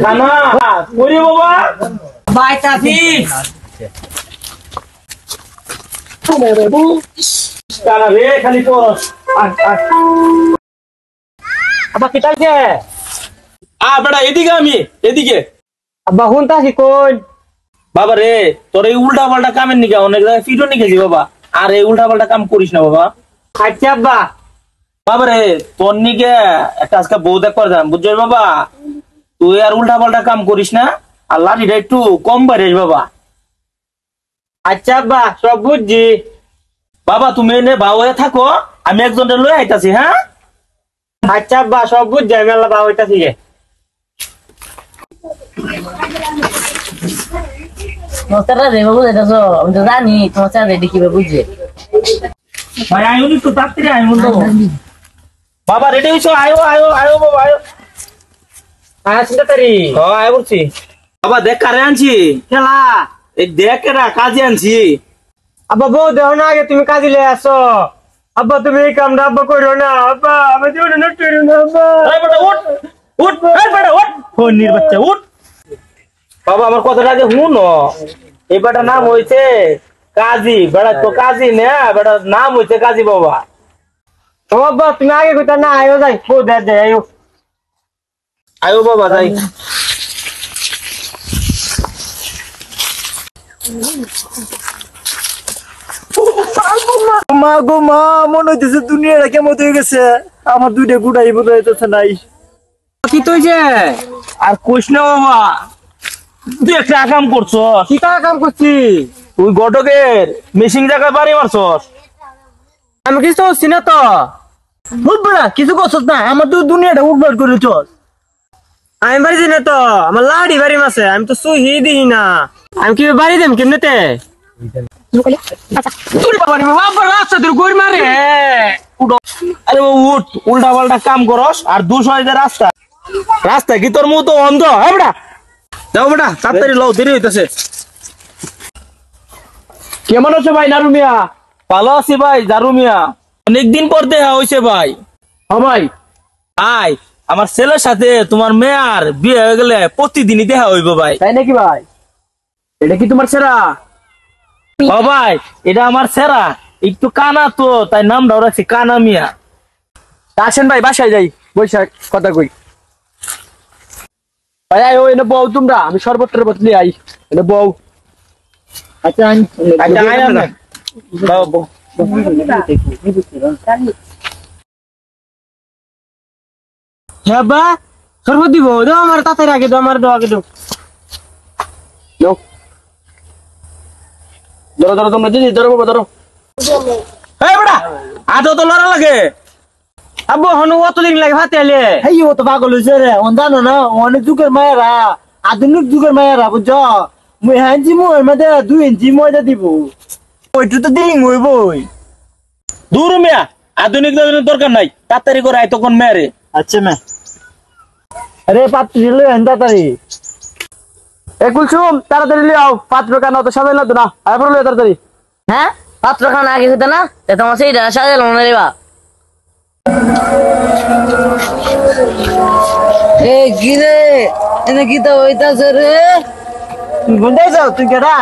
কানা করি বাবা বাইতাছি তুমি বাবু কানা রে খালি পড়স আব্বা কিতালছে বেটা এদিকে আমি এদিকে আব্বা হুনতা কি কোন বাবা রে তোর এই উল্টা পাল্টা কামের নিকে অনেক জায়গায় ফিটো নিকেছি বাবা আর এই উল্টা পাল্টা কাম করিস না বাবা আচ্ছা আব্বা বাবা রে তোর নিকে একটা আজকে বউ দেখ করে যাম বুঝছিস বাবা তুই আর উল্টা পাল্টা কাম করিস না আর লাঠিটা একটু কম বাড়িস বাবা আচ্ছা আব্বা সব বুঝছি বাবা তুমি এনে ভাও হয়ে থাকো আমি একজনটা লয়ে আইতাছি হ্যাঁ আচ্ছা আব্বা সব বুঝছি আমি আল্লাহ ভাও হইতাছি গে নমস্কার রে বাবু যাইতাছো আমি তো জানি তোমার চার রেডি কিভাবে বুঝবে ভাই আইও নি তো তাড়াতাড়ি আইও তো বাবা রেডি হইছো আইও আইও আইও বাবা আইও আসিস তাড়াতাড়ি আয় বলছি বাবা দেখ কারে আনছি খেলা এই দেখ কেডা কাজে আনছি আব্বা বউ দেও না আগে তুমি কাজে লয়ে আসো আব্বা তুমি এই কামটা আব্বা করো না আব্বা আমি জীবনে নষ্ট করো না আব্বা এই বেটা উঠ উঠ এই বেটা উঠ ফোনের বাচ্চা উঠ বাবা আমার কথাটা আগে শুনো এই বেটার নাম হইছে কাজী বেটা তো কাজী না বেটার নাম হইছে কাজী বাবা ও বাবা তুমি আগে কইতা না আয়ো যাই বউ দে দে আয়ো আয়ো বাবা যাই মা গো মা মনে হইতেছে দুনিয়াটা কেমন হয়ে গেছে আমার দুইটা গুড়াই বোধ হইতেছে নাই কি তুইছে আর কইস না বাবা তুই একটা কাম করছো কি কাম করছি তুই গটকের মেশিন জায়গায় বাড়ি মারছস আমি কিছু করছি না তো বুঝবো না কিছু করছস না আমার তো দুনিয়াটা উঠবাট করেছস আমি বাড়ি দিই না তো আমার লাড়ি বাড়ি মাসে আমি তো সুহি দিই না আমি কি বাড়ি দেম কেমনেতে আরে উঠ উল্টা পাল্টা কাম করস আর 200 রাস্তা রাস্তা কি তোর মুখ তো অন্ধ হ্যাঁ বেটা যাও বেটা তাড়াতাড়ি লও দেরি হইতেছে কেমন আছো ভাই নারু মিয়া ভালো আছি ভাই জারু মিয়া অনেকদিন পর দেখা হইছে ভাই হ্যাঁ ভাই আয় আমার ছেলের সাথে তোমার মেয়ার বিয়ে হয়ে গেলে প্রতিদিনই দেখা হইব ভাই তাই নাকি ভাই এটা কি তোমার ছেড়া ও ভাই এটা আমার ছেড়া একটু কানা তো তাই নামটাও রাখছি কানা মিয়া আসেন ভাই বাসায় যাই বৈশাখ কথা কই ভাই আয় এনে বউ তোমরা আমি সর্বত্র বদলি আই এনে বউ আচ্ছা আচ্ছা আয় না বউ হ্যাঁ বা সর্বত দিব দাও আমার তাড়াতাড়ি আগে দাও আমার দাও আগে দাও ধরো ধরো তোমরা দিদি ধরো বাবা ধরো এই বেটা আটো তো লড়া লাগে আব্বু হনু অত লিং লাগে হাতে এলে এই ও তো পাগল হইছে রে ওন জানো না অনেক যুগের মায়েরা আধুনিক যুগের মায়েরা বুঝছো মুই হ্যাঞ্জি মুই মধ্যে 2 ইঞ্চি ময়দা দিব ওইটু তো দিলিং হইবই দূর মিয়া আধুনিক দরকার নাই তাড়াতাড়ি করে আয় তখন মেরে আচ্ছা মে আরে পাত্র লই আন তাড়াতাড়ি এ কুলসুম তাড়াতাড়ি লই আও পাত্র কেন তো সাজাই না তো না আয় পড়ে লই তাড়াতাড়ি হ্যাঁ পাত্র খানা আগে হইতো না তোমার সেইটা সাজালো না রে বা এ কি রে এনে কি তো হইতাছে রে তুই কোনটাই যাও তুই কেডা